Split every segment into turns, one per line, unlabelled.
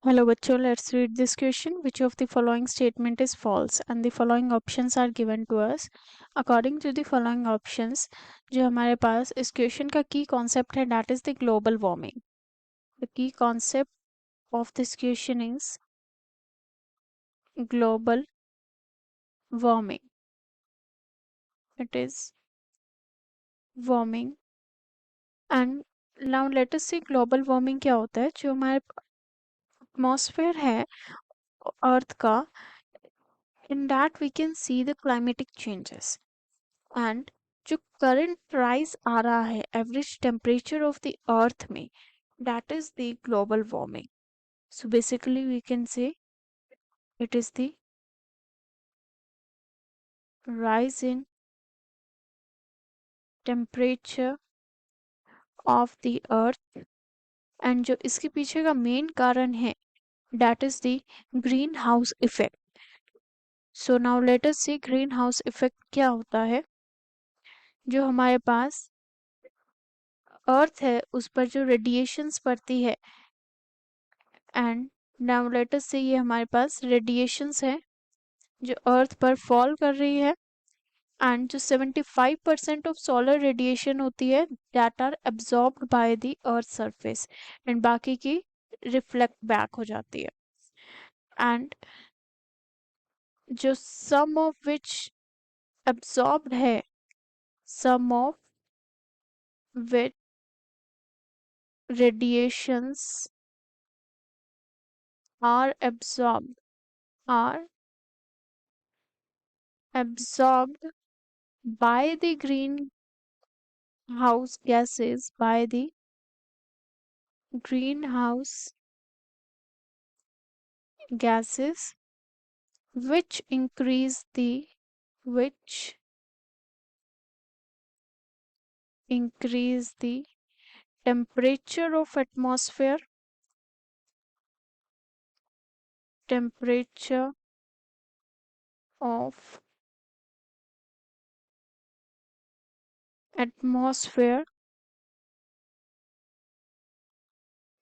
Hello बच्चों, let's read this question. Which of the following statement is false? And the following options are given to us. According to the following options, जो हमारे पास इस question का की concept है that is the global warming. The key concept of this question is global warming. It is warming. And now let us see global warming क्या होता है. जो हमारे atmosphere है अर्थ का, in that we can see the climatic changes. And जो current rise आ रहा है average temperature of the earth में, that is the global warming. So basically we can say it is the rise in temperature of the earth. And जो इसके पीछे का main कारण है that is the greenhouse effect. So now let us see greenhouse effect क्या होता है. जो हमारे पास अर्थ है उस पर जो रेडिएशंस पड़ती है, एंड नाउ लेट अस सी ये हमारे पास रेडिएशंस है जो अर्थ पर फॉल कर रही है. एंड जो 75% ऑफ सोलर रेडिएशन होती है that are absorbed by the earth surface, and बाकी की रिफ्लेक्ट बैक हो जाती है. एंड जो सम ऑफ विच एब्जॉर्ब्ड है, some of which radiations are absorbed by the greenhouse gases, by the greenhouse gases, which which increase the temperature of temperature of atmosphere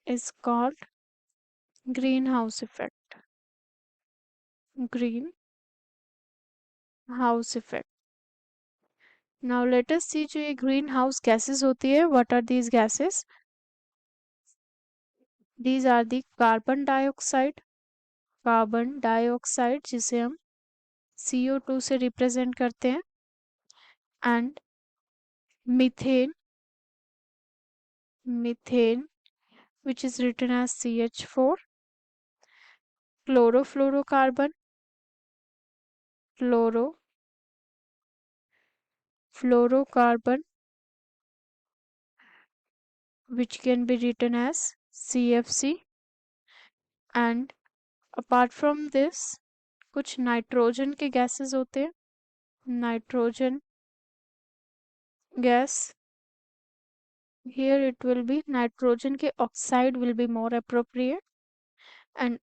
is called greenhouse effect. Greenhouse effect. Now let us see जो ये greenhouse gases होती है. What are these gases? These are the carbon dioxide जिसे हम CO2 से represent करते हैं, and methane which is written as CH4, chlorofluorocarbon which can be written as CFC. And apart from this कुछ nitrogen के gases होते हैं. Nitrogen gas, here it will be nitrogen के oxide will be more appropriate. And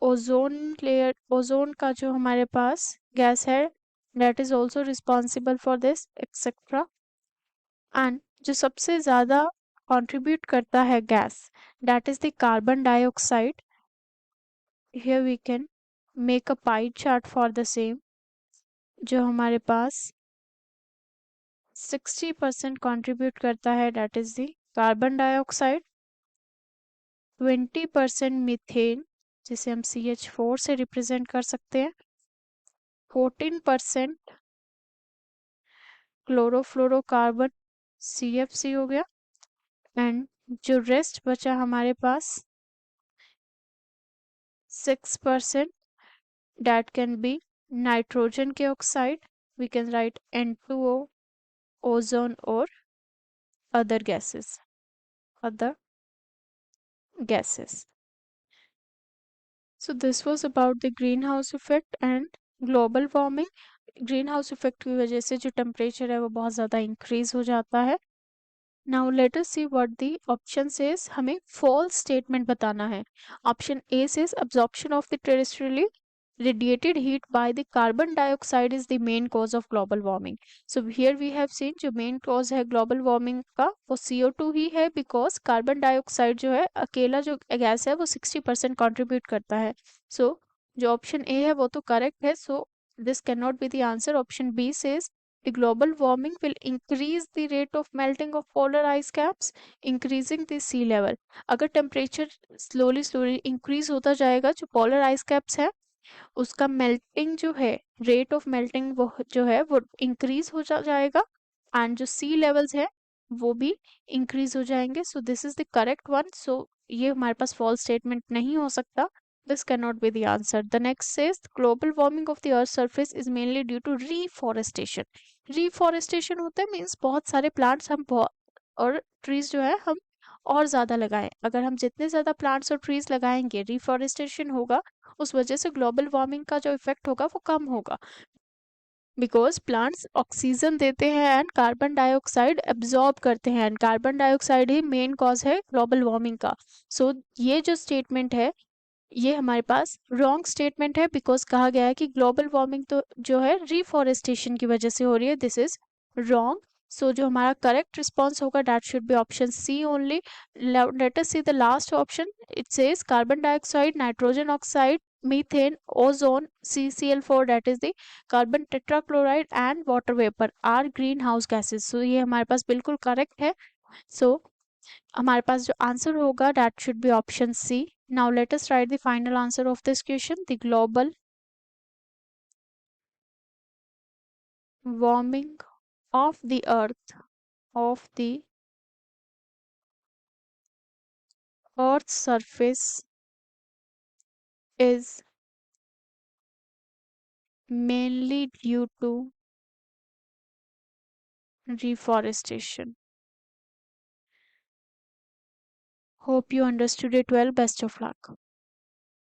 ozone का जो हमारे पास gas है that is also responsible for this, etc. And जो सबसे ज़्यादा कंट्रीब्यूट करता है gas that is the carbon dioxide. Here we can make a pie chart for the same. जो हमारे पास 60% कंट्रीब्यूट करता है that is the carbon dioxide, 20% methane जिसे हम CH4 से रिप्रेजेंट कर सकते हैं, 14% क्लोरोफ्लोरोकार्बन CFC हो गया, एंड जो रेस्ट बचा हमारे पास 6% that can be नाइट्रोजन के oxide, we can write N2O, ozone और other gases. So this was about the greenhouse effect and global warming. Green house effect की वजह से जो टेम्परेचर है वो बहुत ज़्यादा इंक्रीज हो जाता है. Now let us see what the option says. हमें फॉल्स स्टेटमेंट बताना है. Option A says absorption of the terrestrially radiated heat by the carbon dioxide is the main cause of global warming. So here we have seen जो main cause है global warming का वो CO2 ही है, because carbon dioxide जो है अकेला जो gas है वो 60% contribute करता है. So जो ऑप्शन ए है वो तो करेक्ट है. So this can not be the answer. Option B says the global warming will increase the rate of melting of polar ice caps, increasing the sea level. अगर temperature slowly slowly increase होता जाएगा, जो polar ice caps है उसका melting जो है, rate of melting वो जो है वो इंक्रीज हो जाएगा, एंड जो सी लेवल्स है वो भी इंक्रीज हो जाएंगे. So this is the correct one. So ये हमारे पास फॉल्स स्टेटमेंट नहीं हो सकता. This cannot be the answer. The next says global warming of the earth's surface is mainly due to reforestation. Reforestation होता है मीन्स बहुत सारे प्लांट्स हम बहुत और ट्रीज जो है हम और ज़्यादा लगाएं. अगर हम जितने ज़्यादा प्लांट्स और ट्रीज लगाएंगे, रिफॉरेस्टेशन होगा, उस वजह से ग्लोबल वार्मिंग का जो इफेक्ट होगा वो कम होगा. बिकॉज प्लांट्स ऑक्सीजन देते हैं एंड कार्बन डाइऑक्साइड एब्जॉर्ब करते हैं, and carbon dioxide he main cause है ग्लोबल वार्मिंग का. सो ये जो स्टेटमेंट है ये हमारे पास रॉन्ग स्टेटमेंट है, बिकॉज कहा गया है कि ग्लोबल वार्मिंग तो जो है रिफॉरेस्टेशन की वजह से हो रही है. This is wrong. सो जो हमारा करेक्ट रिस्पॉन्स होगा that should be option C only. Let us see the last option. It says carbon dioxide, nitrogen oxide, methane, ozone, CCl4 that is the carbon tetrachloride and water vapor are greenhouse gases. So ये हमारे पास बिल्कुल correct है. सो हमारे पास जो answer होगा that should be option C. Now let us write the final answer of this question. The global warming of the earth surface is mainly due to reforestation. Hope you understood it well. Best of luck.